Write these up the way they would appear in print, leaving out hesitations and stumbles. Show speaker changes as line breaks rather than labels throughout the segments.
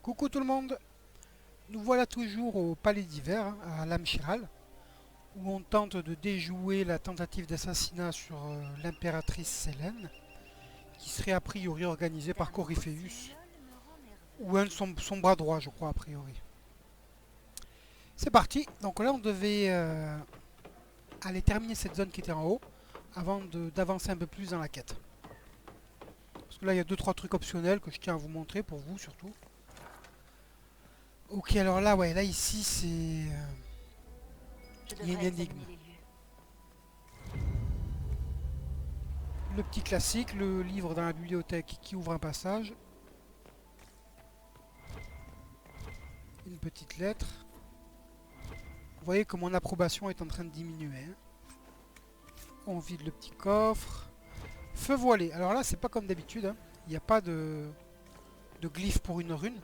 Coucou tout le monde, nous voilà toujours au Palais d'Hiver, hein, à Lamchiral, où on tente de déjouer la tentative d'assassinat sur l'impératrice Sélène, qui serait a priori organisée par Coryphéus, ou un de son bras droit, je crois, a priori. C'est parti, donc là on devait aller terminer cette zone qui était en haut, avant d'avancer un peu plus dans la quête. Parce que là il y a deux trois trucs optionnels que je tiens à vous montrer, pour vous surtout. Ok, alors là, ouais, là ici c'est...
Je
il y a une
devrais
énigme.
examiner les lieux.
Le petit classique, le livre dans la bibliothèque qui ouvre un passage. Une petite lettre. Vous voyez que mon approbation est en train de diminuer, hein. On vide le petit coffre. Feu voilé. Alors là, c'est pas comme d'habitude, hein. Il n'y a pas de glyphe pour une rune.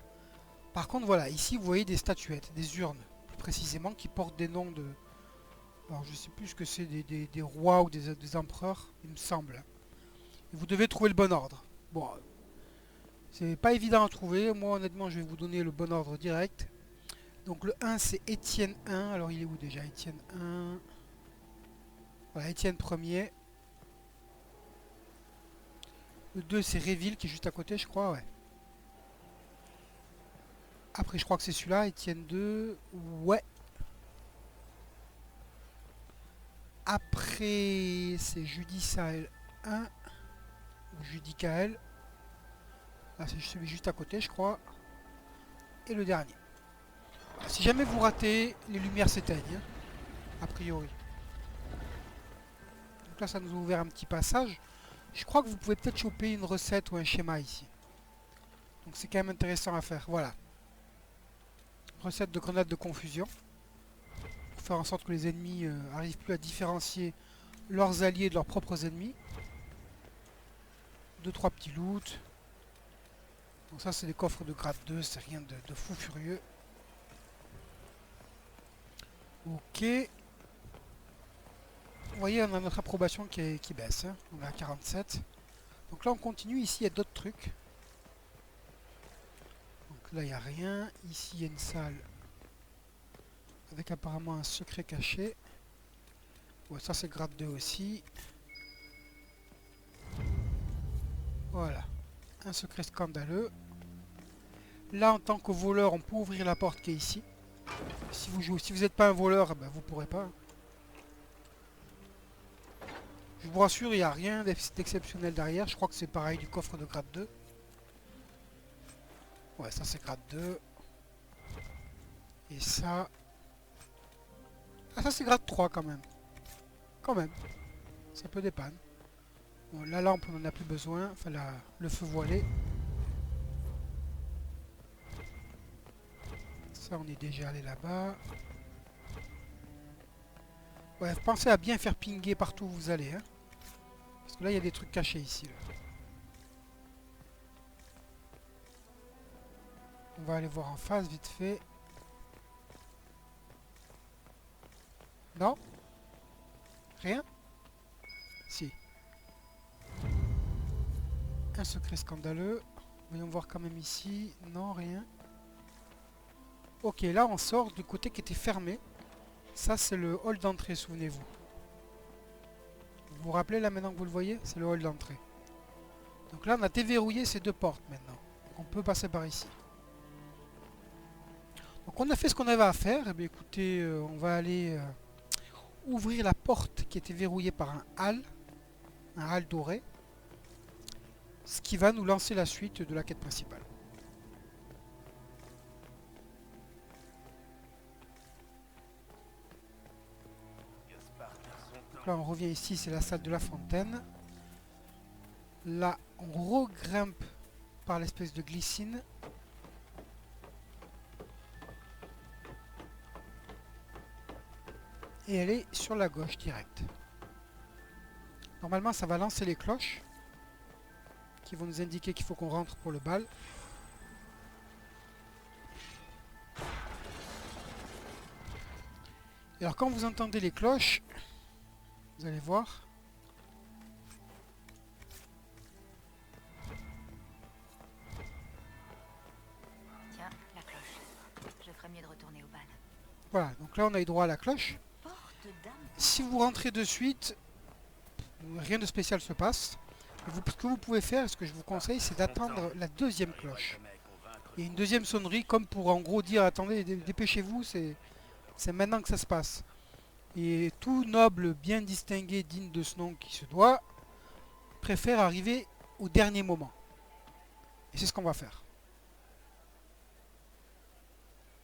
Par contre, voilà, ici vous voyez des statuettes, des urnes, plus précisément, qui portent des noms de... Alors je sais plus ce que c'est, des rois ou des empereurs, il me semble. Et vous devez trouver le bon ordre. Bon, c'est pas évident à trouver. Moi, honnêtement, je vais vous donner le bon ordre direct. Donc le 1 c'est Étienne 1. Alors il est où déjà Étienne 1? Voilà, Étienne 1er. Le 2 c'est Réville qui est juste à côté, je crois, ouais. Après je crois que c'est celui-là, Étienne 2. Ouais. Après c'est Judicaël 1. Ou Judicaël. Là c'est celui juste à côté, je crois. Et le dernier. Voilà, si jamais vous ratez, les lumières s'éteignent, hein, a priori. Donc là ça nous a ouvert un petit passage. Je crois que vous pouvez peut-être choper une recette ou un schéma ici. Donc c'est quand même intéressant à faire. Voilà. Recette de grenade de confusion. Pour faire en sorte que les ennemis n'arrivent plus à différencier leurs alliés de leurs propres ennemis. Deux trois petits loots. Donc ça c'est des coffres de grade 2, c'est rien de fou furieux. Ok. Vous voyez on a notre approbation qui baisse, hein. On est à 47. Donc là on continue, ici il y a d'autres trucs. Donc là il n'y a rien. Ici il y a une salle avec apparemment un secret caché. Ouais, ça c'est grade 2 aussi. Voilà. Un secret scandaleux. Là en tant que voleur on peut ouvrir la porte qui est ici. Si vous jouez, si vous n'êtes pas un voleur, ben, vous pourrez pas. Je vous rassure, il n'y a rien d'exceptionnel derrière. Je crois que c'est pareil du coffre de grade 2. Ouais, ça c'est grade 2. Et ça... Ah, ça c'est grade 3 quand même. Quand même. Ça peut dépanne. Bon, la lampe, on n'en a plus besoin. Enfin, le feu voilé. Ça, on est déjà allé là-bas. Ouais, pensez à bien faire pinguer partout où vous allez, hein. Parce que là, il y a des trucs cachés ici, là. On va aller voir en face, vite fait. Non? Rien? Si. Un secret scandaleux. Voyons voir quand même ici. Non, rien. Ok, là on sort du côté qui était fermé. Ça c'est le hall d'entrée, souvenez-vous. Vous vous rappelez là maintenant que vous le voyez? C'est le hall d'entrée. Donc là on a déverrouillé ces deux portes maintenant. On peut passer par ici. Donc on a fait ce qu'on avait à faire. Eh bien écoutez, on va aller ouvrir la porte qui était verrouillée par un hall doré. Ce qui va nous lancer la suite de la quête principale. Donc là on revient ici, c'est la salle de la fontaine. Là on regrimpe par l'espèce de glycine. Et elle est sur la gauche direct. Normalement ça va lancer les cloches qui vont nous indiquer qu'il faut qu'on rentre pour le bal. Et alors quand vous entendez les cloches, vous allez voir.
Tiens, mieux de retourner au bal.
Voilà, donc là on a eu droit à la cloche.
Porte d'âme.
Si vous rentrez de suite, rien de spécial se passe. Ce que vous pouvez faire, ce que je vous conseille, c'est d'attendre la deuxième cloche. Il y a une deuxième sonnerie, comme pour en gros dire attendez, dépêchez-vous, c'est maintenant que ça se passe. Et tout noble, bien distingué, digne de ce nom qui se doit, préfère arriver au dernier moment. Et c'est ce qu'on va faire.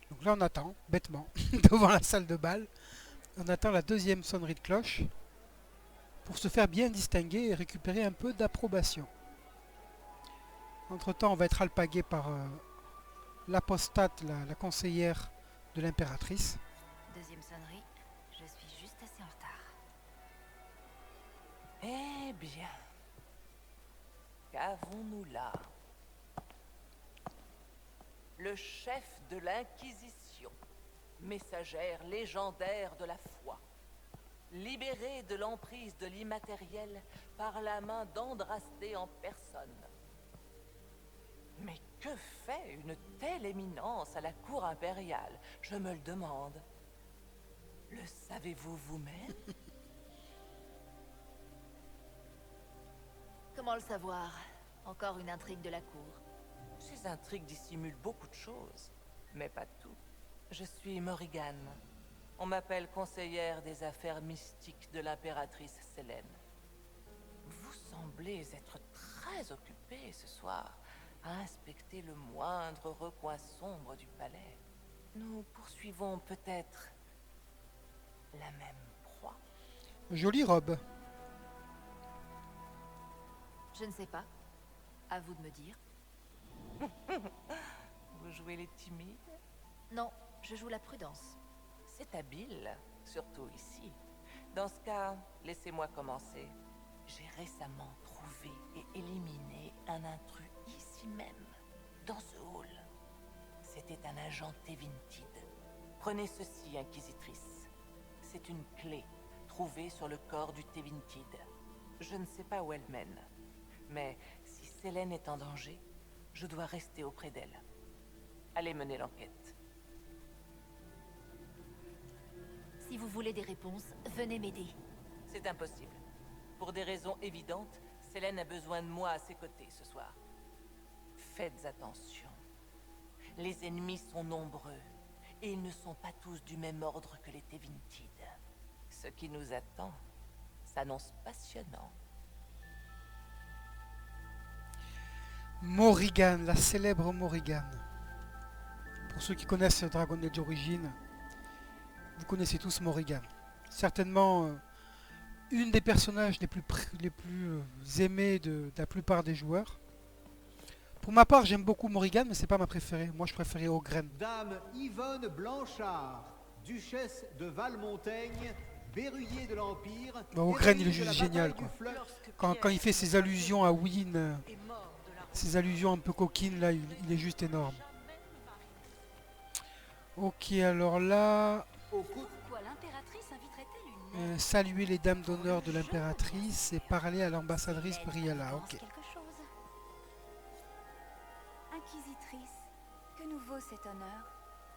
Donc là on attend, bêtement, devant la salle de bal. On attend la deuxième sonnerie de cloche pour se faire bien distinguer et récupérer un peu d'approbation. Entre temps, on va être alpagué par l'apostate, la conseillère de l'impératrice.
Deuxième sonnerie. Je suis juste assez en retard.
Eh bien, qu'avons-nous là? Le chef de l'Inquisition, messagère légendaire de la foi, libéré de l'emprise de l'immatériel par la main d'Andrasté en personne. Mais que fait une telle éminence à la cour impériale? Je me le demande. Le savez-vous vous-même?
Comment le savoir? Encore une intrigue de la cour.
Ces intrigues dissimulent beaucoup de choses, mais pas tout. Je suis Morrigan. On m'appelle conseillère des affaires mystiques de l'impératrice Sélène. Vous semblez être très occupée ce soir à inspecter le moindre recoin sombre du palais. Nous poursuivons peut-être la même proie.
Jolie robe.
Je ne sais pas. À vous de me dire.
Vous jouez les timides?
Non, je joue la prudence.
C'est habile, surtout ici. Dans ce cas, laissez-moi commencer. J'ai récemment trouvé et éliminé un intrus ici même, dans ce hall. C'était un agent Tevintid. Prenez ceci, Inquisitrice. C'est une clé trouvée sur le corps du Tevintid. Je ne sais pas où elle mène, mais si Sélène est en danger, je dois rester auprès d'elle. Allez mener l'enquête.
Si vous voulez des réponses, venez m'aider.
C'est impossible. Pour des raisons évidentes, Sélène a besoin de moi à ses côtés ce soir. Faites attention. Les ennemis sont nombreux, et ils ne sont pas tous du même ordre que les Tevintid. Ce qui nous attend s'annonce passionnant.
Morrigan, la célèbre Morrigan. Pour ceux qui connaissent Dragon Age Origins, vous connaissez tous Morrigan. Certainement une des personnages les plus aimés de la plupart des joueurs. Pour ma part, j'aime beaucoup Morrigan, mais c'est pas ma préférée. Moi, je préférais Ogren.
Dame Yvonne Blanchard, duchesse de Valmontaigne, berruyer de l'Empire.
Bah, Ogren, il est juste génial, quoi. Quand il fait ses allusions à Wynne, ces allusions un peu coquines, là, il est juste énorme. Ok, alors là,
Pourquoi l'impératrice inviterait-elle une
saluer les dames d'honneur de l'impératrice et parler à l'ambassadrice Briella. Ok.
quelque chose.
Inquisitrice, que nous vaut cet honneur?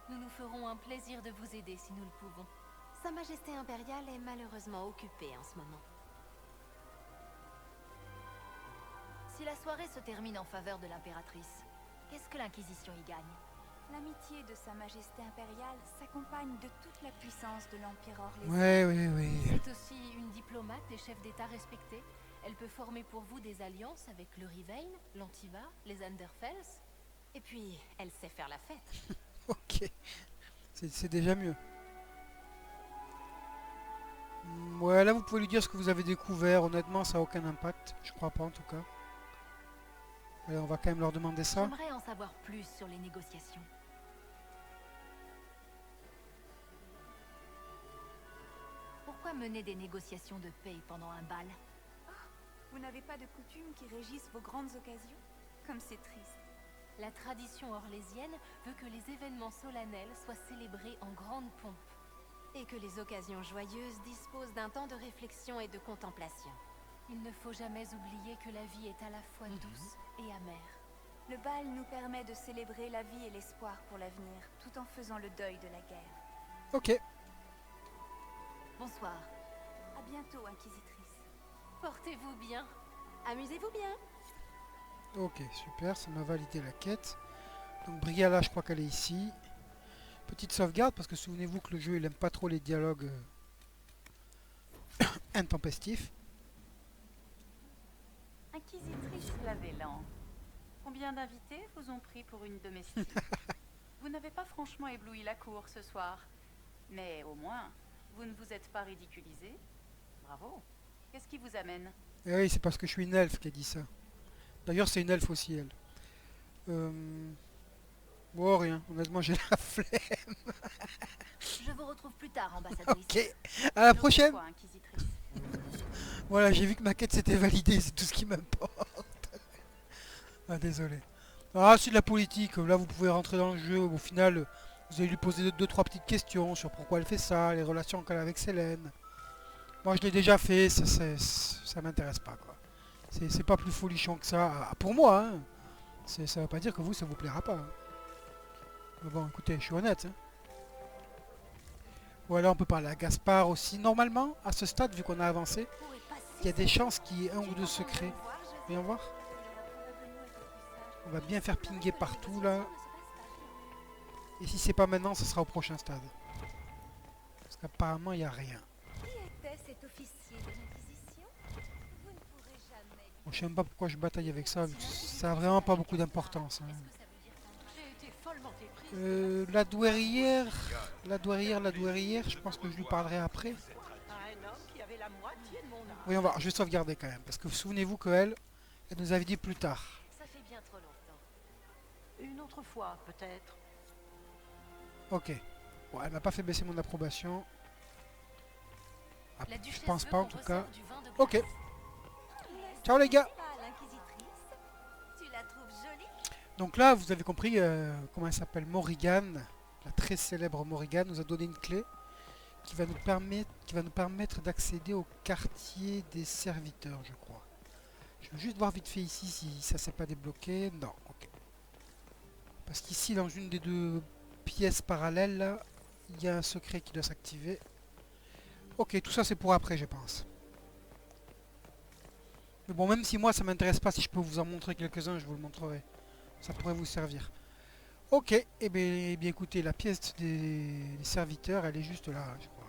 Nous nous ferons un plaisir de vous aider si nous le pouvons.
Sa Majesté impériale est malheureusement occupée en ce moment. Si la soirée se termine en faveur de l'impératrice, qu'est-ce que l'Inquisition y gagne?
L'amitié de Sa Majesté impériale s'accompagne de toute la puissance de l'Empire orlésien.
Oui.
C'est aussi une diplomate des chefs d'État respectés. Elle peut former pour vous des alliances avec le Rivain, l'Antiva, les Anderfels.
Et puis, elle sait faire la fête.
Ok. C'est déjà mieux. Ouais, là, vous pouvez lui dire ce que vous avez découvert. Honnêtement, ça n'a aucun impact. Je crois pas, en tout cas. Allez, on va quand même leur demander ça.
J'aimerais en savoir plus sur les négociations. Pourquoi mener des négociations de paix pendant un bal?
Vous n'avez pas de coutumes qui régissent vos grandes occasions? Comme c'est triste.
La tradition orlésienne veut que les événements solennels soient célébrés en grande pompe.
Et que les occasions joyeuses disposent d'un temps de réflexion et de contemplation.
Il ne faut jamais oublier que la vie est à la fois douce et amère.
Le bal nous permet de célébrer la vie et l'espoir pour l'avenir, tout en faisant le deuil de la guerre.
Ok.
Bonsoir.
À bientôt, Inquisitrice.
Portez-vous bien.
Amusez-vous bien.
Ok, super, ça m'a validé la quête. Donc Briala, je crois qu'elle est ici. Petite sauvegarde, parce que souvenez-vous que le jeu, il aime pas trop les dialogues intempestifs.
Inquisitrice Lavélan, combien d'invités vous ont pris pour une domestique? Vous n'avez pas franchement ébloui la cour ce soir. Mais au moins, vous ne vous êtes pas ridiculisé. Bravo. Qu'est-ce qui vous amène?
Et oui, c'est parce que je suis une elfe qui a dit ça. D'ailleurs, c'est une elfe aussi, elle. Bon, rien. Honnêtement, j'ai la flemme.
Je vous retrouve plus tard, ambassadrice.
Ok, à la prochaine.
Quoi, Inquisitrice?
Voilà, j'ai vu que ma quête s'était validée, c'est tout ce qui m'importe. Ah, désolé. Ah, c'est de la politique. Là, vous pouvez rentrer dans le jeu. Au final, vous allez lui poser 2-3 petites questions sur pourquoi elle fait ça, les relations qu'elle a avec Célène. Moi, je l'ai déjà fait, ça m'intéresse pas, quoi. C'est pas plus folichon que ça. Ah, pour moi, hein. Ça veut pas dire que vous, ça vous plaira pas. Hein. Mais bon, écoutez, je suis honnête. Hein. Voilà, on peut parler à Gaspard aussi. Normalement, à ce stade, vu qu'on a avancé, il y a des chances qu'il y ait un ou deux secrets. Voyons voir. On va bien faire pinguer partout, là. Et si c'est pas maintenant, ce sera au prochain stade. Parce qu'apparemment, il n'y a rien.
Qui était cet officier de l'Inquisition? Vous ne pourrez jamais...
Bon, je sais même pas pourquoi je bataille avec ça, vu que ça a vraiment pas beaucoup d'importance. Hein.
J'ai été follement éprise.
La douairière, je pense que je lui parlerai après. Voyons voir, je vais sauvegarder quand même, parce que souvenez-vous qu'elle, elle nous avait dit plus tard.
Ça fait bien trop longtemps. Une autre fois, peut-être.
Ok. Bon, elle m'a pas fait baisser mon approbation. Ah,
La
je
duchesse
pense
veut
pas en
qu'on
tout cas.
resserve du vin de
Ok.
glace.
Ciao les gars.
L'Inquisitrice, tu la trouves jolie?
Donc là, vous avez compris comment elle s'appelle, Morrigan, la très célèbre Morrigan, nous a donné une clé qui va nous permettre d'accéder au quartier des serviteurs, je crois. Je vais juste voir vite fait ici si ça s'est pas débloqué. Non, ok. Parce qu'ici, dans une des deux pièces parallèles, là, il y a un secret qui doit s'activer. Ok, tout ça c'est pour après, je pense. Mais bon, même si moi ça m'intéresse pas, si je peux vous en montrer quelques-uns, je vous le montrerai. Ça pourrait vous servir. Ok, et bien écoutez, la pièce des serviteurs, elle est juste là, je crois.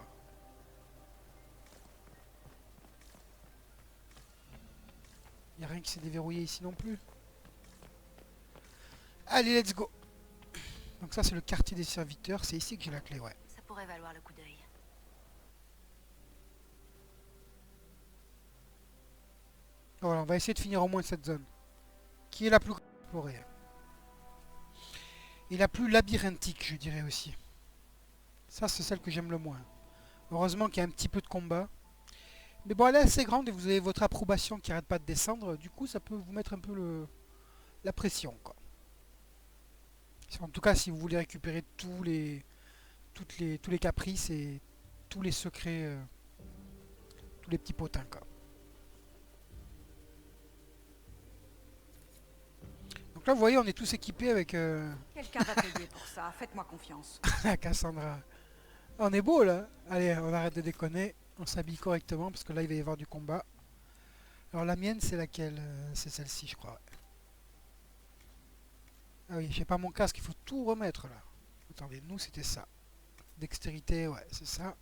Il n'y a rien qui s'est déverrouillé ici non plus. Allez, let's go. Donc ça c'est le quartier des serviteurs, c'est ici que j'ai la clé, ouais.
Ça pourrait valoir le coup d'œil.
Voilà, on va essayer de finir au moins cette zone. Qui est la plus explorée. Et la plus labyrinthique, je dirais aussi. Ça, c'est celle que j'aime le moins. Heureusement qu'il y a un petit peu de combat. Mais bon, elle est assez grande et vous avez votre approbation qui n'arrête pas de descendre. Du coup, ça peut vous mettre un peu la pression, quoi. En tout cas, si vous voulez récupérer tous les caprices et tous les secrets, tous les petits potins, quoi. Donc là, vous voyez, on est tous équipés avec
Quelqu'un va payer pour ça, faites-moi confiance.
la Cassandra. On est beau, là. Allez, on arrête de déconner. On s'habille correctement, parce que là, il va y avoir du combat. Alors, la mienne, c'est laquelle? C'est celle-ci, je crois. Ah oui, j'ai pas mon casque, il faut tout remettre, là. Attendez, nous, c'était ça. Dextérité, ouais, c'est ça.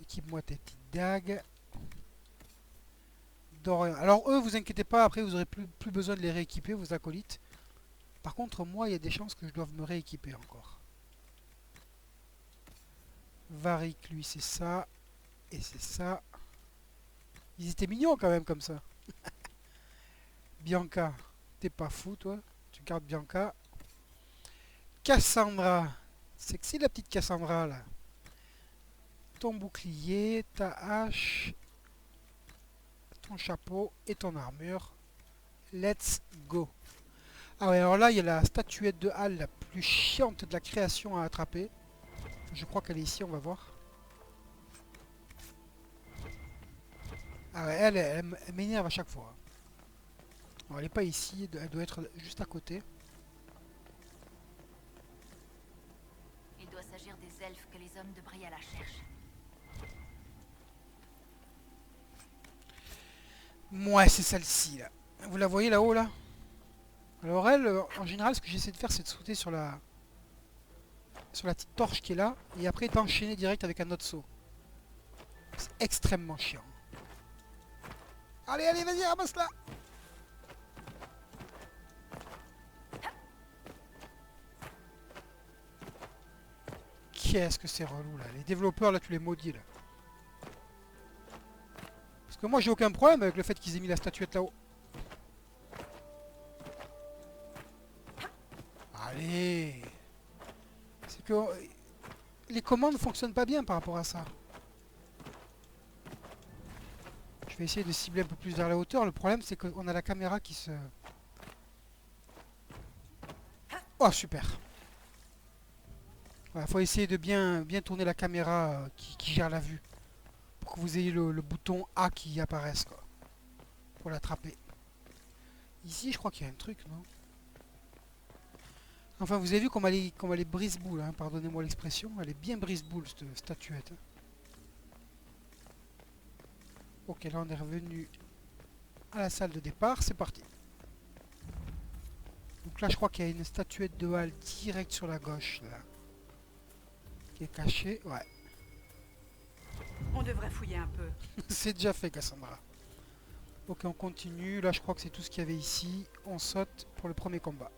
Équipe-moi tes petites dagues. Dorian. Alors eux, vous inquiétez pas, après vous aurez plus besoin de les rééquiper, vos acolytes. Par contre, moi, il y a des chances que je doive me rééquiper encore. Varric, lui, c'est ça. Et c'est ça. Ils étaient mignons quand même comme ça. Bianca, t'es pas fou, toi. Tu gardes Bianca. Cassandra. Sexy la petite Cassandra, là. Ton bouclier, ta hache, ton chapeau et ton armure. Let's go. Ah ouais, alors là, il y a la statuette de Hal la plus chiante de la création à attraper. Je crois qu'elle est ici, on va voir. Ah ouais, elle m'énerve à chaque fois. Alors, elle n'est pas ici, elle doit être juste à côté.
Il doit s'agir des elfes que les hommes de Briala cherchent.
Ouais, c'est celle-ci, là. Vous la voyez là-haut, là? Alors elle, en général, ce que j'essaie de faire, c'est de sauter sur la petite torche qui est là, et après d'enchaîner direct avec un autre saut. C'est extrêmement chiant. Allez, allez, vas-y, ramasse-la! Qu'est-ce que c'est relou, là. Les développeurs, là, tu les maudis, là. Parce que moi, j'ai aucun problème avec le fait qu'ils aient mis la statuette là-haut. Allez! C'est que les commandes fonctionnent pas bien par rapport à ça. Je vais essayer de cibler un peu plus vers la hauteur. Le problème, c'est qu'on a la caméra qui se... Oh, super! Il faut essayer de bien tourner la caméra qui gère la vue. Pour que vous ayez le bouton A qui apparaisse, quoi. Pour l'attraper. Ici, je crois qu'il y a un truc, non? Enfin, vous avez vu comme elle est brise-boule, hein, pardonnez-moi l'expression. Elle est bien brise-boule, cette statuette. Hein. Ok, là, on est revenu à la salle de départ. C'est parti. Donc là, je crois qu'il y a une statuette de Hal direct sur la gauche, là. Qui est cachée, ouais.
On devrait fouiller un peu.
C'est déjà fait, Cassandra. Ok, on continue. Là, je crois que c'est tout ce qu'il y avait ici. On saute pour le premier combat.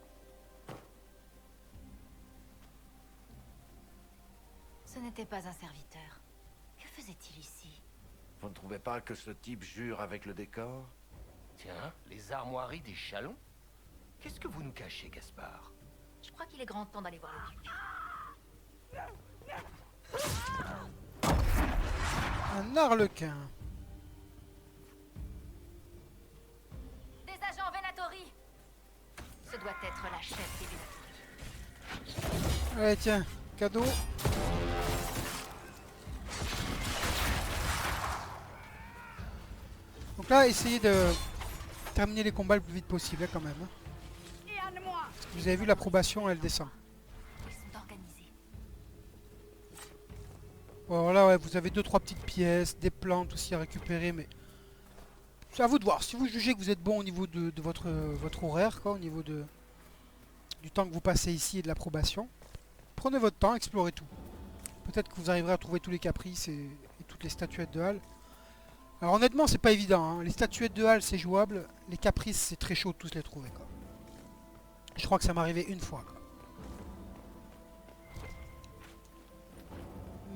Ce n'était pas un serviteur. Que faisait-il ici?
Vous ne trouvez pas que ce type jure avec le décor?
Tiens, les armoiries des Chalons? Qu'est-ce que vous nous cachez, Gaspard?
Je crois qu'il est grand temps d'aller voir le duc.
Un arlequin.
Des agents Venatori! Ce doit être la chef des Venatori.
Allez, tiens, cadeau. Donc là, essayez de terminer les combats le plus vite possible, hein, quand même. Hein. Parce que vous avez vu, l'approbation, elle descend.
Ils sont organisés.
Bon, voilà, ouais, vous avez 2-3 petites pièces, des plantes aussi à récupérer, mais c'est à vous de voir. Si vous jugez que vous êtes bon au niveau de votre horaire, quoi, au niveau du temps que vous passez ici et de l'approbation, prenez votre temps, explorez tout. Peut-être que vous arriverez à trouver tous les caprices et toutes les statuettes de Hal. Alors honnêtement, c'est pas évident. Hein. Les statuettes de Hal, c'est jouable. Les caprices, c'est très chaud de tous les trouver, quoi. Je crois que ça m'est arrivé une fois, quoi.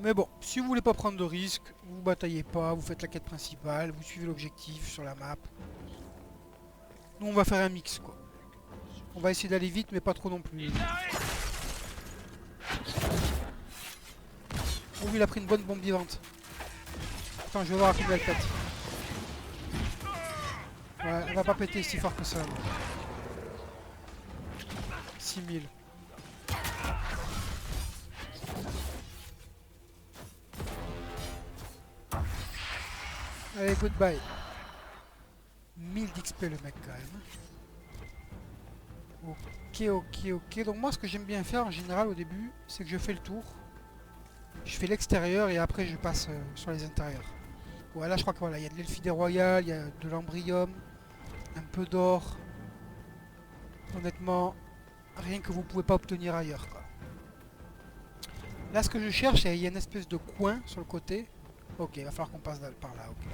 Mais bon, si vous voulez pas prendre de risques, vous bataillez pas, vous faites la quête principale, vous suivez l'objectif sur la map. Nous, on va faire un mix, quoi. On va essayer d'aller vite, mais pas trop non plus. Oh, il a pris une bonne bombe vivante. Attends, je vais voir à combien elle pète. Ouais, elle va pas péter si fort que ça. 6000. Allez, goodbye. 1000 d'XP le mec quand même. Ok. Donc moi ce que j'aime bien faire en général au début, c'est que je fais le tour. Je fais l'extérieur et après je passe sur les intérieurs. Voilà, je crois que voilà, il y a de l'Elfidé Royal, il y a de l'Ambrium, un peu d'or. Honnêtement, rien que vous pouvez pas obtenir ailleurs, quoi. Là, ce que je cherche, il y a une espèce de coin sur le côté. Ok, il va falloir qu'on passe par là, ok.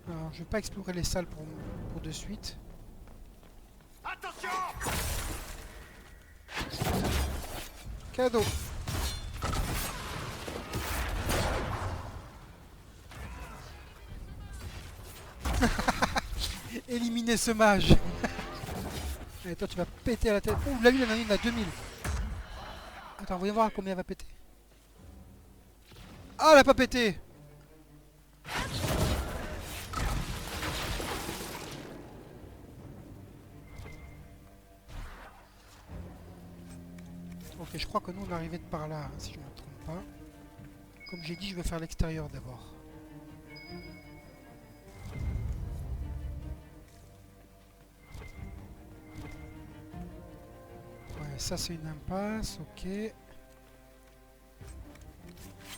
Alors, je vais pas explorer les salles pour de suite.
Attention!
Cadeau. Éliminer ce mage. Et toi tu vas péter à la tête. Ouh, là lui il en a une à 2000. Attends, voyons voir à combien elle va péter. Ah, elle a pas pété. Ok, je crois que nous on est arrivé de par là, hein, si je ne me trompe pas. Comme j'ai dit, je vais faire l'extérieur d'abord. Ça c'est une impasse, ok.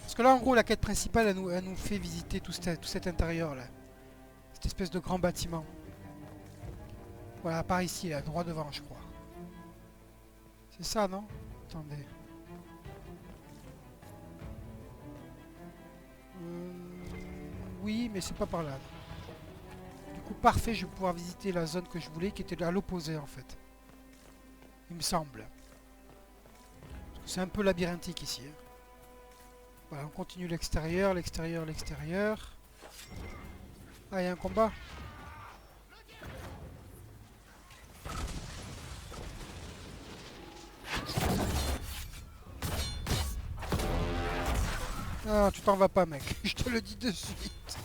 Parce que là en gros la quête principale elle nous fait visiter tout cet intérieur là. Cette espèce de grand bâtiment. Voilà, par ici là, droit devant je crois. C'est ça non? Attendez. Oui mais c'est pas par là. Du coup parfait, je vais pouvoir visiter la zone que je voulais qui était à l'opposé en fait. Il me semble. C'est un peu labyrinthique ici. Hein. Voilà, on continue l'extérieur, l'extérieur, l'extérieur. Ah, il y a un combat. Ah, tu t'en vas pas, mec. Je te le dis de suite.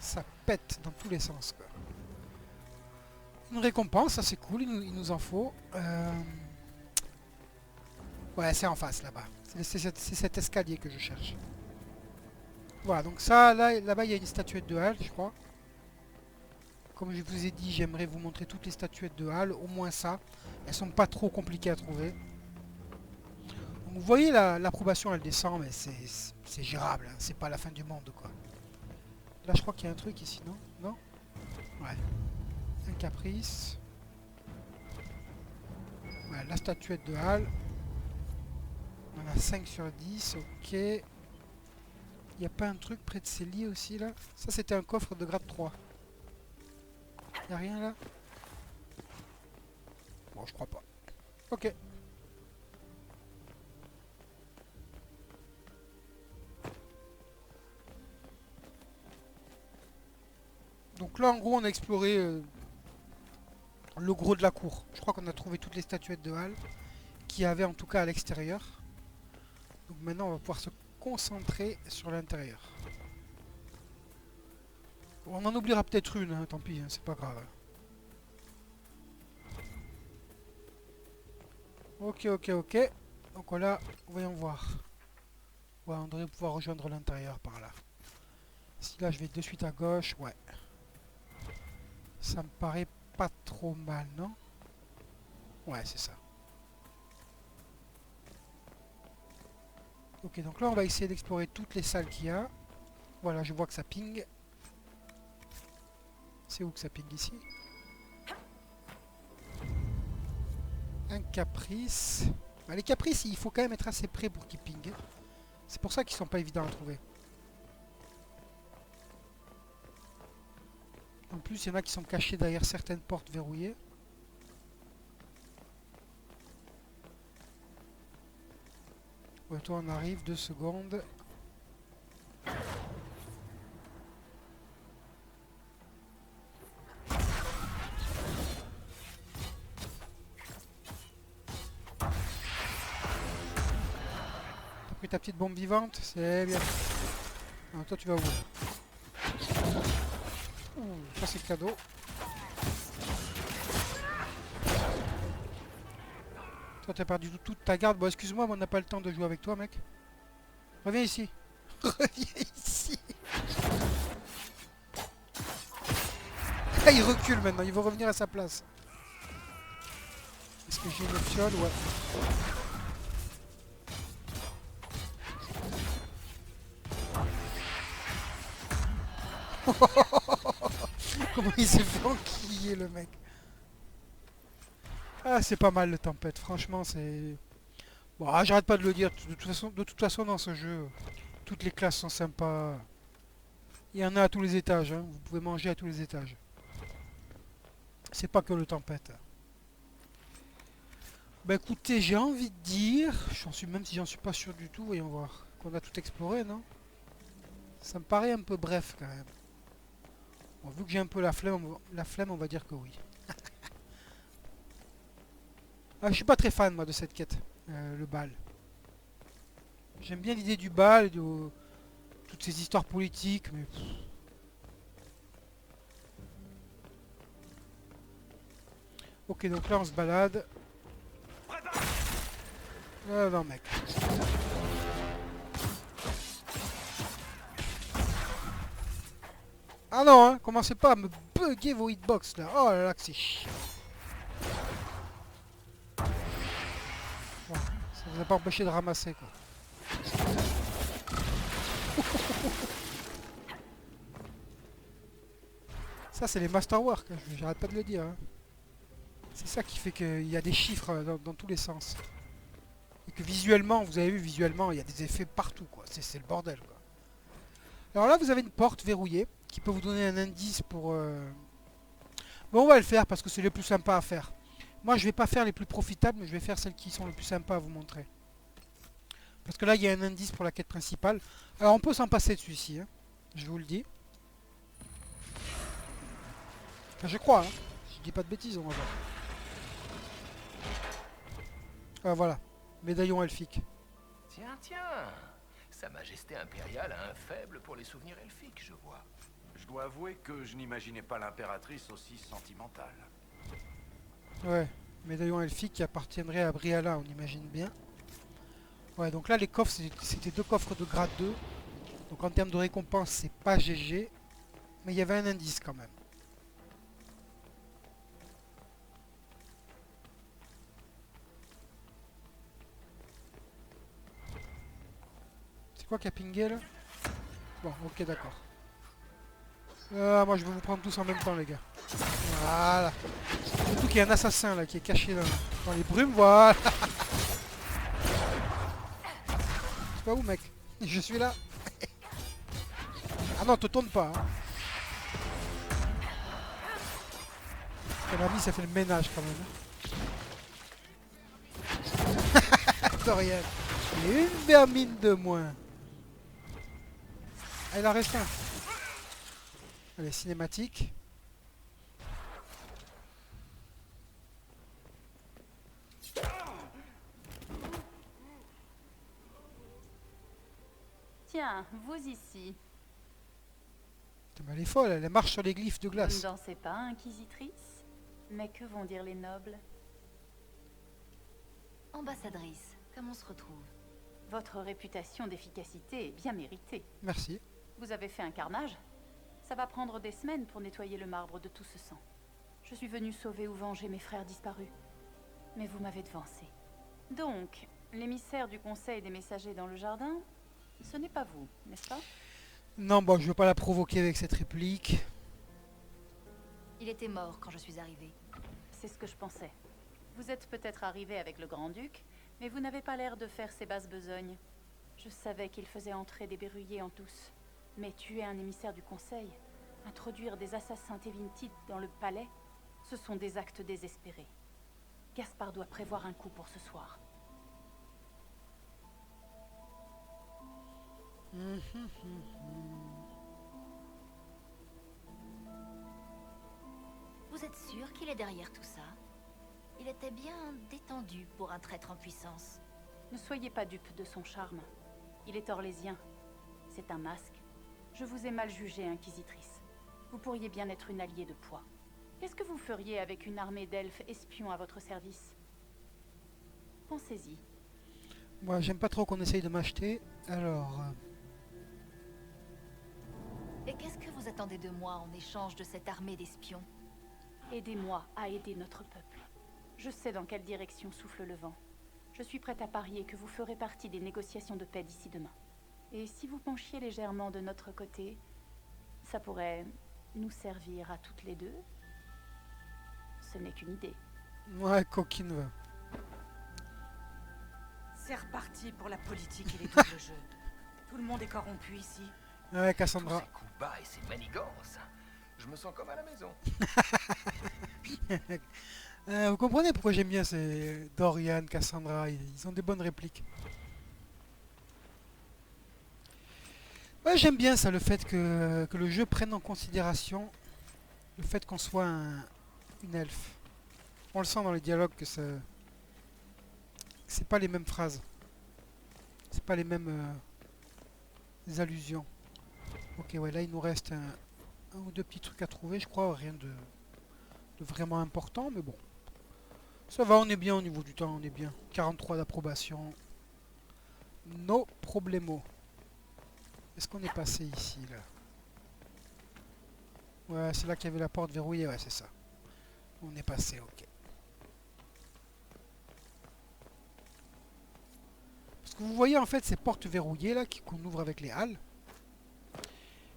Ça pète dans tous les sens, quoi. Une récompense, ça c'est cool, il nous en faut. Ouais, c'est en face, là-bas. C'est cet escalier que je cherche. Voilà, donc ça, là-bas, il y a une statuette de Hal, je crois. Comme je vous ai dit, j'aimerais vous montrer toutes les statuettes de Hal, au moins ça. Elles sont pas trop compliquées à trouver. Donc, vous voyez, l'approbation, elle descend, mais c'est gérable. Hein. C'est pas la fin du monde, quoi. Là, je crois qu'il y a un truc ici, non? Non? Ouais. Un caprice. Voilà, la statuette de Hal. On a 5 sur 10, ok. Il n'y a pas un truc près de ces lits aussi, là? Ça, c'était un coffre de grade 3. Il n'y a rien, là? Bon, je crois pas. Ok. Donc là, en gros, on a exploré le gros de la cour. Je crois qu'on a trouvé toutes les statuettes de Hal qu'il y avait en tout cas à l'extérieur. Donc maintenant, on va pouvoir se concentrer sur l'intérieur. On en oubliera peut-être une, hein, tant pis, hein, c'est pas grave. Ok, ok, ok. Donc là, voyons voir. Ouais, on devrait pouvoir rejoindre l'intérieur par là. Si là, je vais de suite à gauche, ouais. Ça me paraît pas trop mal, non? Ouais, c'est ça. Ok, donc là, on va essayer d'explorer toutes les salles qu'il y a. Voilà, je vois que ça ping. C'est où que ça ping ici? Un caprice. Bah, les caprices, il faut quand même être assez près pour qu'ils pingent. C'est pour ça qu'ils sont pas évidents à trouver. En plus, il y en a qui sont cachés derrière certaines portes verrouillées. Ouais, toi, on arrive, 2 secondes. T'as pris ta petite bombe vivante? C'est bien. Alors, toi, tu vas où? Ça, c'est cadeau. Toi, t'as perdu toute ta garde. Bon, excuse-moi, mais on n'a pas le temps de jouer avec toi, mec. Reviens ici. Reviens ici. Ah, il recule maintenant. Il va revenir à sa place. Est-ce que j'ai une fiole? Ouais. Comment il s'est fait enquiller, le mec. Ah, c'est pas mal le tempête, franchement, c'est... Bon, ah, j'arrête pas de le dire, de toute façon, dans ce jeu, toutes les classes sont sympas. Il y en a à tous les étages, hein. Vous pouvez manger à tous les étages. C'est pas que le tempête. Bah écoutez, j'ai envie de dire, même si j'en suis pas sûr du tout, voyons voir, qu'on a tout exploré, non? Ça me paraît un peu bref, quand même. Bon, vu que j'ai un peu la flemme, on va dire que oui. Ah, je suis pas très fan moi de cette quête, le bal. J'aime bien l'idée du bal, de toutes ces histoires politiques, mais... Ok, donc là on se balade. Ah non mec. Ah non, hein, commencez pas à me bugger vos hitbox là. Oh là là, que c'est chiant. Bon, ça vous a pas empêché de ramasser quoi. Ça, c'est les masterwork, hein, j'arrête pas de le dire. Hein. C'est ça qui fait qu'il y a des chiffres dans tous les sens. Et que visuellement, vous avez vu, visuellement, il y a des effets partout, quoi. C'est le bordel, quoi. Alors là, vous avez une porte verrouillée qui peut vous donner un indice pour... Bon, on va le faire parce que c'est le plus sympa à faire. Moi, je vais pas faire les plus profitables, mais je vais faire celles qui sont les plus sympas à vous montrer. Parce que là, il y a un indice pour la quête principale. Alors, on peut s'en passer de celui-ci, hein. Je vous le dis. Enfin, je crois, hein. Je dis pas de bêtises, on va voir. Ah, voilà. Médaillon elfique.
Tiens, tiens. Sa Majesté impériale a un faible pour les souvenirs elfiques, je vois.
Je dois avouer que je n'imaginais pas l'impératrice aussi sentimentale.
Ouais. Médaillon elfique qui appartiendrait à Briala, on imagine bien. Ouais, donc là, les coffres, c'était 2 coffres de grade 2. Donc en termes de récompense, c'est pas GG. Mais il y avait un indice quand même. C'est quoi qui a pingé là? Bon, ok, d'accord. Moi je vais vous prendre tous en même temps, les gars. Voilà. Surtout qu'il y a un assassin là qui est caché dans les brumes, voilà. C'est pas où, mec? Je suis là. Ah non, te tourne pas. Hein. Ton ami, ça fait le ménage quand même. Dorian. Et une vermine de moins. Ah, il en reste un. Allez, cinématique.
Tiens, vous ici.
Putain, mais elle est folle, elle marche sur les glyphes de
Vous
glace.
ne dansez pas, inquisitrice? Mais que vont dire les nobles?
Ambassadrice, comme on se retrouve?
Votre réputation d'efficacité est bien méritée.
Merci.
Vous avez fait un carnage? Ça va prendre des semaines pour nettoyer le marbre de tout ce sang. Je suis venue sauver ou venger mes frères disparus. Mais vous m'avez devancé. Donc, l'émissaire du conseil des messagers dans le jardin, ce n'est pas vous, n'est-ce pas?
Non, bon, je veux pas la provoquer avec cette réplique.
Il était mort quand je suis arrivée.
C'est ce que je pensais. Vous êtes peut-être arrivé avec le grand-duc, mais vous n'avez pas l'air de faire ces basses besognes. Je savais qu'il faisait entrer des berruyers en tous. Mais tuer un émissaire du conseil, introduire des assassins Tevintides dans le palais, ce sont des actes désespérés. Gaspard doit prévoir un coup pour ce soir.
Vous êtes sûr qu'il est derrière tout ça? Il était bien détendu pour un traître en puissance.
Ne soyez pas dupe de son charme. Il est orlésien. C'est un masque. Je vous ai mal jugé, inquisitrice. Vous pourriez bien être une alliée de poids. Qu'est-ce que vous feriez avec une armée d'elfes espions à votre service? Pensez-y.
Moi, j'aime pas trop qu'on essaye de m'acheter. Alors...
Et qu'est-ce que vous attendez de moi en échange de cette armée d'espions?
Aidez-moi à aider notre peuple. Je sais dans quelle direction souffle le vent. Je suis prête à parier que vous ferez partie des négociations de paix d'ici demain. Et si vous penchiez légèrement de notre côté, ça pourrait nous servir à toutes les deux. Ce n'est qu'une idée.
Ouais, coquine va.
C'est reparti pour la politique et les doubles jeux. Tout le monde est corrompu ici.
Ouais,
Tous
Cassandra.
ces coups bas et ces manigances. Je me sens comme à la maison.
Vous comprenez pourquoi j'aime bien ces Dorian, Cassandra, ils ont des bonnes répliques. Ouais, j'aime bien ça, le fait que le jeu prenne en considération le fait qu'on soit une elfe. On le sent dans les dialogues que c'est pas les mêmes phrases. C'est pas les mêmes allusions. Ok, ouais, là il nous reste un ou deux petits trucs à trouver, je crois, rien de vraiment important, mais bon. Ça va, on est bien au niveau du temps, on est bien. 43 d'approbation. No problemo. Est-ce qu'on est passé ici, là? Ouais, c'est là qu'il y avait la porte verrouillée, ouais, c'est ça. On est passé, ok. Parce que vous voyez en fait ces portes verrouillées là qu'on ouvre avec les halles.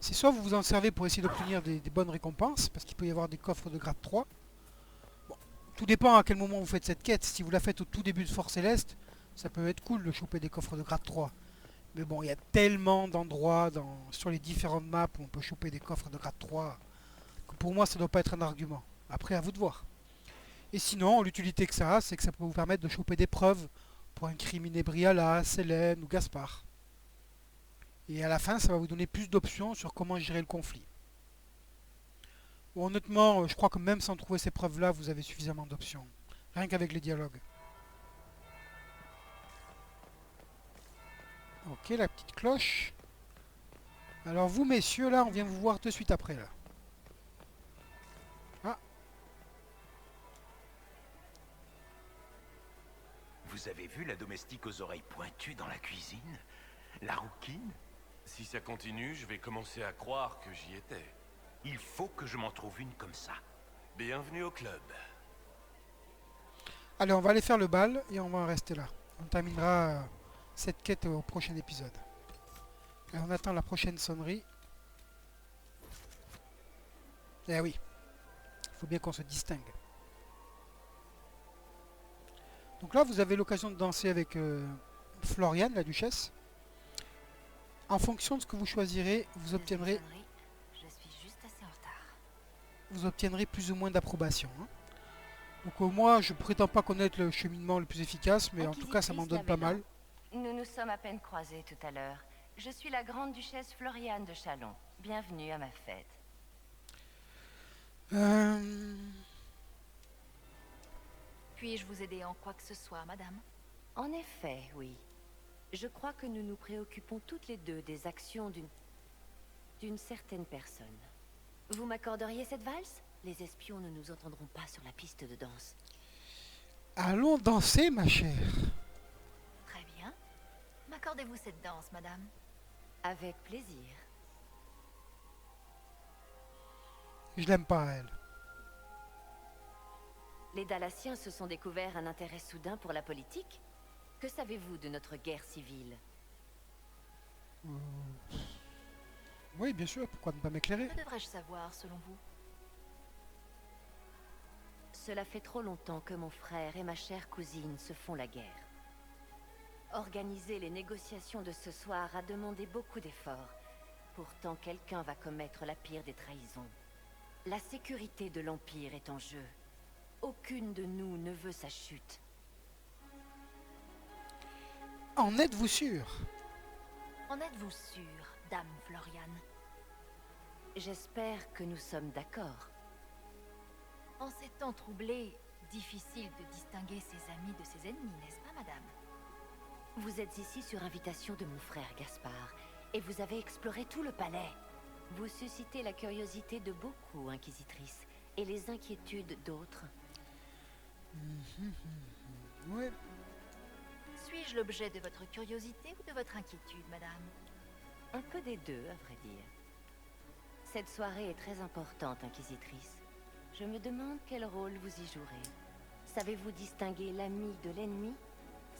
C'est soit vous vous en servez pour essayer d'obtenir des bonnes récompenses, parce qu'il peut y avoir des coffres de grade 3. Bon, tout dépend à quel moment vous faites cette quête. Si vous la faites au tout début de Fort Céleste, ça peut être cool de choper des coffres de grade 3. Mais bon, il y a tellement d'endroits sur les différentes maps où on peut choper des coffres de grade 3 que pour moi ça ne doit pas être un argument. Après, à vous de voir. Et sinon, l'utilité que ça a, c'est que ça peut vous permettre de choper des preuves pour incriminer Briala, Selene ou Gaspard. Et à la fin, ça va vous donner plus d'options sur comment gérer le conflit. Bon, honnêtement, je crois que même sans trouver ces preuves-là, vous avez suffisamment d'options. Rien qu'avec les dialogues. Ok, la petite cloche. Alors vous, messieurs, là, on vient vous voir de suite après, là. Ah.
Vous avez vu la domestique aux oreilles pointues dans la cuisine? La rouquine?
Si ça continue, je vais commencer à croire que j'y étais.
Il faut que je m'en trouve une comme ça.
Bienvenue au club.
Allez, on va aller faire le bal et on va en rester là. On terminera cette quête au prochain épisode. Et on attend la prochaine sonnerie. Eh oui, il faut bien qu'on se distingue. Donc là, vous avez l'occasion de danser avec Floriane, la duchesse. En fonction de ce que vous choisirez, vous obtiendrez plus ou moins d'approbation. Hein. Donc moi, je prétends pas connaître le cheminement le plus efficace, mais en tout cas, ça m'en donne pas mal.
Nous nous sommes à peine croisés tout à l'heure. Je suis la grande duchesse Floriane de Chalon. Bienvenue à ma fête.
Puis-je vous aider en quoi que ce soit, madame?
En effet, oui. Je crois que nous nous préoccupons toutes les deux des actions d'une certaine personne. Vous m'accorderiez cette valse? Les espions ne nous entendront pas sur la piste de danse.
Allons danser, ma chère.
Très bien. M'accordez-vous cette danse, madame?
Avec plaisir.
Je l'aime pas, elle.
Les Dalassiens se sont découverts un intérêt soudain pour la politique. Que savez-vous de notre guerre civile?
Oui, bien sûr, pourquoi ne pas m'éclairer?
Que devrais-je savoir, selon vous?
Cela fait trop longtemps que mon frère et ma chère cousine se font la guerre. Organiser les négociations de ce soir a demandé beaucoup d'efforts. Pourtant, quelqu'un va commettre la pire des trahisons. La sécurité de l'Empire est en jeu. Aucune de nous ne veut sa chute.
En êtes-vous sûr?
En êtes-vous sûre, dame Floriane?
J'espère que nous sommes d'accord.
En ces temps troublés, difficile de distinguer ses amis de ses ennemis, n'est-ce pas, madame?
Vous êtes ici sur invitation de mon frère Gaspard, et vous avez exploré tout le palais. Vous suscitez la curiosité de beaucoup, Inquisitrice, et les inquiétudes d'autres.
Ouais.
Suis-je l'objet de votre curiosité ou de votre inquiétude, madame?
Un peu des deux, à vrai dire. Cette soirée est très importante, Inquisitrice. Je me demande quel rôle vous y jouerez. Savez-vous distinguer l'ami de l'ennemi?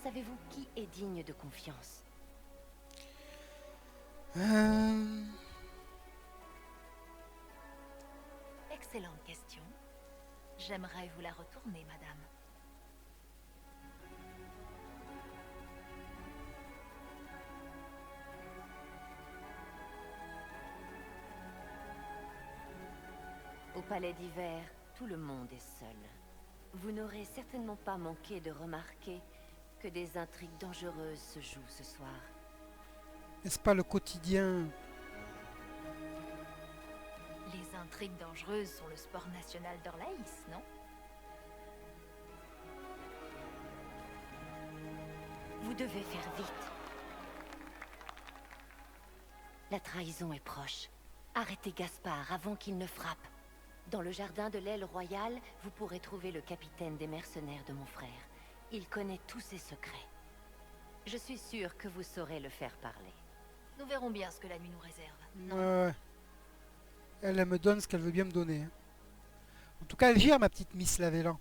Savez-vous qui est digne de confiance?
Excellente question. J'aimerais vous la retourner, madame.
Au palais d'hiver, tout le monde est seul. Vous n'aurez certainement pas manqué de remarquer que des intrigues dangereuses se jouent ce soir.
N'est-ce pas le quotidien?
Les intrigues dangereuses sont le sport national d'Orlaïs, non?
Vous devez faire vite. La trahison est proche. Arrêtez Gaspard avant qu'il ne frappe. Dans le jardin de l'aile royale, vous pourrez trouver le capitaine des mercenaires de mon frère. Il connaît tous ses secrets. Je suis sûre que vous saurez le faire parler.
Nous verrons bien ce que la nuit nous réserve. Non.
Ouais. Elle me donne ce qu'elle veut bien me donner. Hein. En tout cas, elle gère ma petite Miss Lavélan.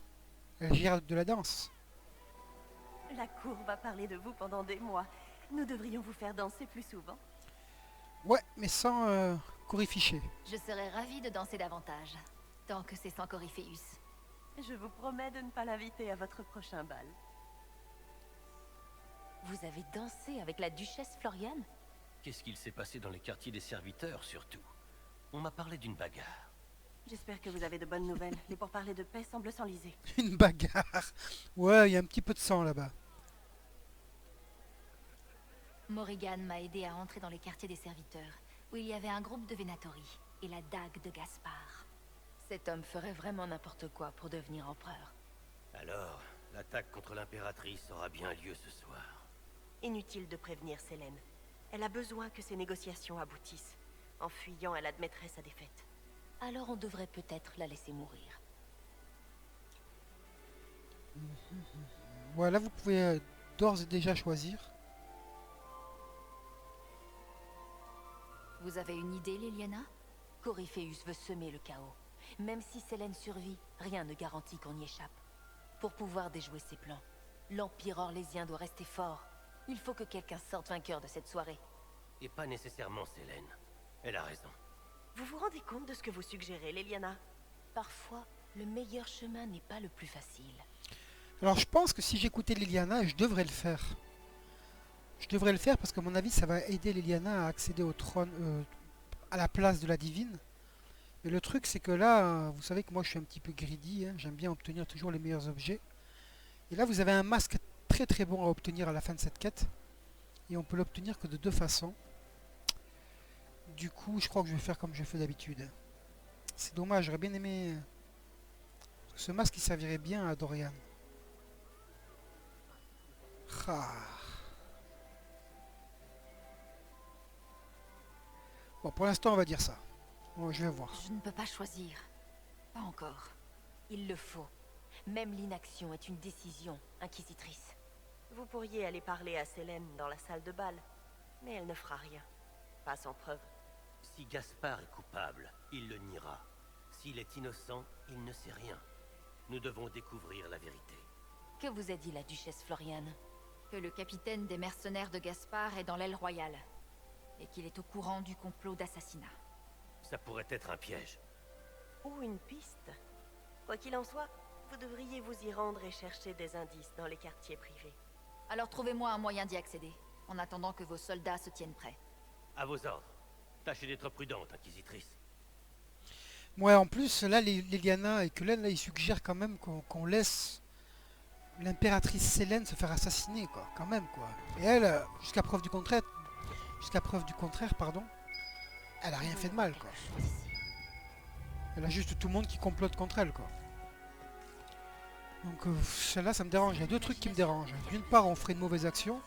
Elle gère de la danse.
La cour va parler de vous pendant des mois. Nous devrions vous faire danser plus souvent.
Ouais, mais sans Coryphiché.
Je serais ravie de danser davantage, tant que c'est sans Coryphéus.
Je vous promets de ne pas l'inviter à votre prochain bal.
Vous avez dansé avec la duchesse Floriane?
Qu'est-ce qu'il s'est passé dans les quartiers des serviteurs, surtout? On m'a parlé d'une bagarre.
J'espère que vous avez de bonnes nouvelles. Les pourparlers de paix semblent s'enliser.
Une bagarre. Ouais, il y a un petit peu de sang là-bas.
Morrigan m'a aidé à entrer dans les quartiers des serviteurs, où il y avait un groupe de Venatori et la dague de Gaspard.
Cet homme ferait vraiment n'importe quoi pour devenir empereur.
Alors, l'attaque contre l'impératrice aura bien lieu ce soir.
Inutile de prévenir Célène. Elle a besoin que ces négociations aboutissent. En fuyant, elle admettrait sa défaite.
Alors on devrait peut-être la laisser mourir.
Voilà, vous pouvez d'ores et déjà choisir.
Vous avez une idée, Liliana?
Coryphéus veut semer le chaos. Même si Célène survit, rien ne garantit qu'on y échappe. Pour pouvoir déjouer ses plans, l'Empire orlésien doit rester fort. Il faut que quelqu'un sorte vainqueur de cette soirée.
Et pas nécessairement Célène. Elle a raison.
Vous vous rendez compte de ce que vous suggérez, Liliana?
Parfois, le meilleur chemin n'est pas le plus facile.
Alors je pense que si j'écoutais Liliana, je devrais le faire. Je devrais le faire parce qu'à mon avis, ça va aider Liliana à accéder au trône, à la place de la divine. Mais le truc, c'est que là, vous savez que moi je suis un petit peu greedy, hein, j'aime bien obtenir toujours les meilleurs objets. Et là, vous avez un masque très très bon à obtenir à la fin de cette quête. Et on peut l'obtenir que de deux façons. Du coup, je crois que je vais faire comme je fais d'habitude. C'est dommage, j'aurais bien aimé... Ce masque, il servirait bien à Dorian. Ah. Bon, pour l'instant, on va dire ça. Bon, je vais voir.
Je ne peux pas choisir. Pas encore. Il le faut. Même l'inaction est une décision, inquisitrice.
Vous pourriez aller parler à Célène dans la salle de bal, mais elle ne fera rien. Pas sans preuve.
Si Gaspard est coupable, il le niera. S'il est innocent, il ne sait rien. Nous devons découvrir la vérité.
Que vous a dit la duchesse Floriane?
Que le capitaine des mercenaires de Gaspard est dans l'aile royale, et qu'il est au courant du complot d'assassinat.
Ça pourrait être un piège.
Ou une piste. Quoi qu'il en soit, vous devriez vous y rendre et chercher des indices dans les quartiers privés.
Alors trouvez-moi un moyen d'y accéder, en attendant que vos soldats se tiennent prêts.
À vos ordres. Tâchez d'être prudente, inquisitrice.
Ouais, en plus, là, Liliana et Cullen, là, ils suggèrent quand même qu'on laisse l'impératrice Célène se faire assassiner, quoi. Quand même, quoi. Et elle, jusqu'à preuve du contraire, pardon, elle a rien fait de mal, quoi. Elle a juste tout le monde qui complote contre elle, quoi. Donc, celle-là, ça me dérange. Il y a deux trucs qui me dérangent. D'une part, on ferait une mauvaise action.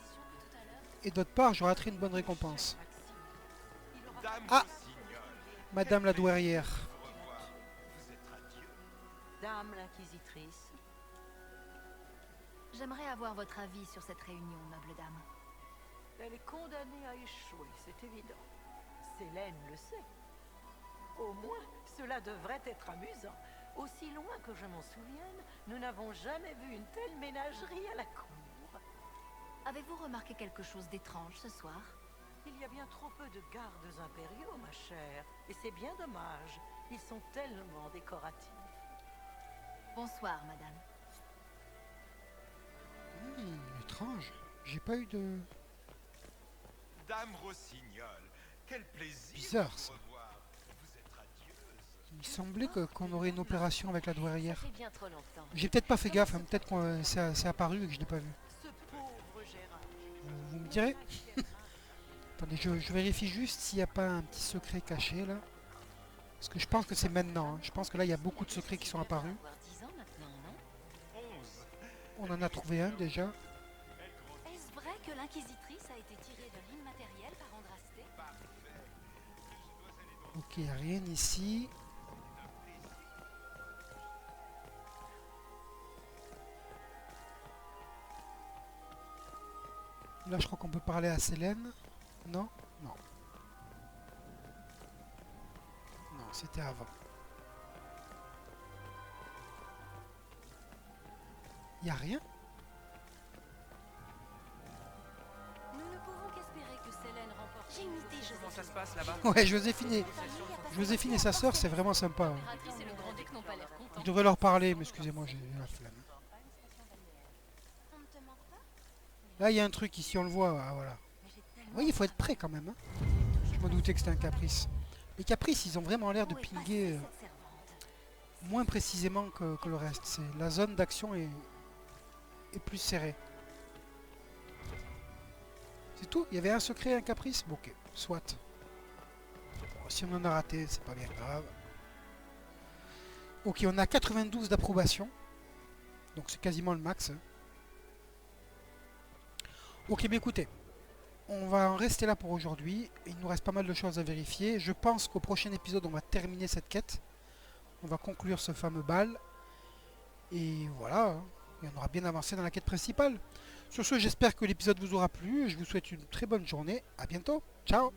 Et d'autre part, je raterai une bonne récompense. Ah! Madame la douairière.
Dame l'inquisitrice.
J'aimerais avoir votre avis sur cette réunion, noble dame.
Elle est condamnée à échouer, c'est évident. Célène le sait. Au moins, cela devrait être amusant. Aussi loin que je m'en souvienne, nous n'avons jamais vu une telle ménagerie à la cour.
Avez-vous remarqué quelque chose d'étrange ce soir?
Il y a bien trop peu de gardes impériaux, ma chère. Et c'est bien dommage. Ils sont tellement décoratifs.
Bonsoir, madame.
Étrange. J'ai pas eu de...
Dame Rossignol, quel plaisir
Bizarre,
de vous
ça.
revoir. Vous êtes radieuse.
Il me semblait qu'on aurait une opération avec la douairière.
Ça fait bien trop longtemps.
J'ai peut-être pas fait gaffe, hein, peut-être que c'est apparu et que je l'ai pas vu.
Ce pauvre Gérard.
Vous me direz? Attendez, je vérifie juste s'il n'y a pas un petit secret caché là. Parce que je pense que c'est maintenant. Hein. Je pense que là il y a beaucoup de secrets qui sont apparus.
Avoir 10 ans maintenant, non?
On en a trouvé un déjà.
Est-ce vrai que l'inquisitrice a été tirée de l'immatériel par Andrasté?
Ok, il n'y a rien ici. Là je crois qu'on peut parler à Célène. Non? Non. Non, c'était avant. Y a rien?
Nous ne pouvons qu'espérer que Selene remporte.
J'ai une idée,
Comment ça se passe là-bas?
Ouais, Joséphine et sa sœur, c'est vraiment sympa.
L'impératrice et le grand-duc n'ont pas l'air contents.
Je devrais leur parler, mais excusez-moi, j'ai la flemme. Là, il y a un truc ici, on le voit. Ah, voilà. Oui, il faut être prêt quand même. Hein. Je me doutais que c'était un caprice. Les caprices, ils ont vraiment l'air de pinguer moins précisément que le reste. La zone d'action est plus serrée. C'est tout? Il y avait un secret, un caprice? Bon, ok, soit. Bon, si on en a raté, c'est pas bien grave. Ok, on a 92 d'approbation. Donc c'est quasiment le max. Hein. Ok, mais écoutez, on va en rester là pour aujourd'hui. Il nous reste pas mal de choses à vérifier. Je pense qu'au prochain épisode, on va terminer cette quête. On va conclure ce fameux bal. Et voilà, hein. Et on aura bien avancé dans la quête principale. Sur ce, j'espère que l'épisode vous aura plu. Je vous souhaite une très bonne journée. À bientôt. Ciao.